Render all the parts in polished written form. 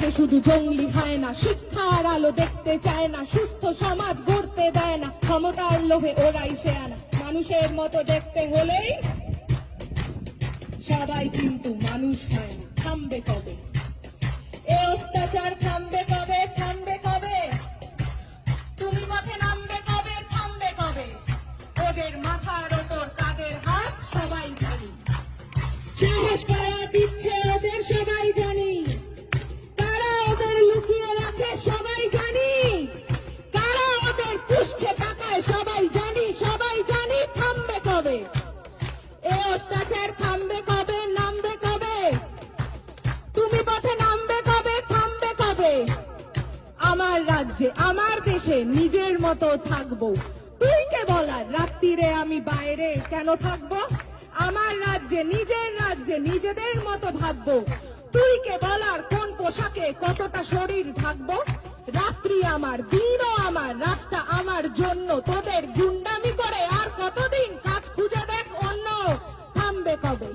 সমাজে শুধু জঙ্গলি হয় না, শিক্ষার আলো দেখতে চায় না, সুস্থ সমাজ গড়তে দেয় না, ক্ষমতার লোভে ওরাই সে আনা। মানুষের মতো দেখতে হলেই সবাই কিন্তু মানুষ হয় না। থামবে কবে এ অত্যাচার? থামবে কবে? থামবে কবে? তুমি পথে নামবে কবে? থামবে কবে? ওদের মাথার ওপর কাদের হাত সবাই জানি, সাহস করা দিচ্ছে ওদের সবাই জানি, কারা ওদের লুকিয়ে রাখে সবাই জানি, কারা ওদের পুষছে টাকায় সবাই জানি, সবাই জানি। থামবে কবে এ অত্যাচার? থামবে কবে? নামবে কবে? তুমি পথে নামবে কবে? থামবে কবে? আমার রাজ্যে আমার দেশে নিজের মতো থাকবো, তুই কে বলার রাত্রিরে আমি বাইরে কেন থাকবো? আমার রাজ্যে নিজেদের মতো ভাববো, তুই কে বলার কোন পোশাকে কতটা শরীর ঢাকবো? রাত্রি আমার, দিনও আমার, রাস্তা আমার জন্য, তোদের গুন্ডামি করে আর কতদিন? কাজ খুঁজে দেখ অন্য। থামবে কবে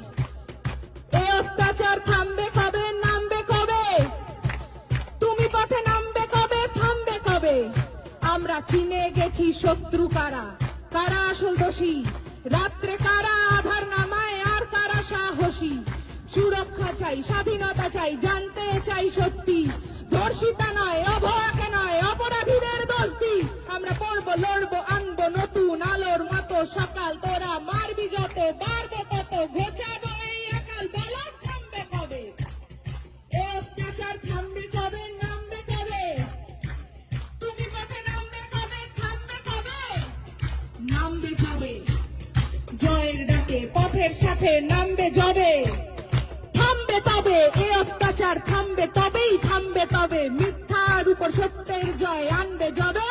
এ অত্যাচার? থামবে কবে? নামবে কবে? তুমি পথে নামবে কবে? থামবে কবে? আমরা চিনে গেছি শত্রু কারা, কারা আসল দোষী, রাত্রে কারা আধার নামায় আর কারা সাহসী। সুরক্ষা চাই, স্বাধীনতা চাই, জানতে চাই সত্যি, ধর্ষিতা নয়, অভয়াকে নয়, অপরাধীদের দোষ দি। আমরা পড়বো, লড়বো, আনবো নতুন আলোর মতো সকাল, তোরা মারবি যত, বাড়বো তত, ঘোচাবো এই একাল। বলো থামবে কবে এ অত্যাচার? থামবে কবে? নামবে কবে? তুমি পথে নামবে কবে? থামবে কবে? নামবে কবে? জয়ের ডাকে পথের সাথে নামবে যবে, থামবে তবে এ অত্যাচার, থামবে তবেই, থামবে তবে মিথ্যার উপর সত্যের জয় আনবে যবে,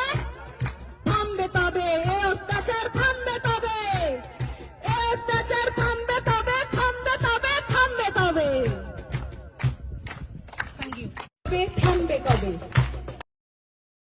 থামবে তবে এ অত্যাচার, থামবে তবে এ অত্যাচার, থামবে তবে, থামবে তবে, থামবে তবে। Thank you. থামবে কবে?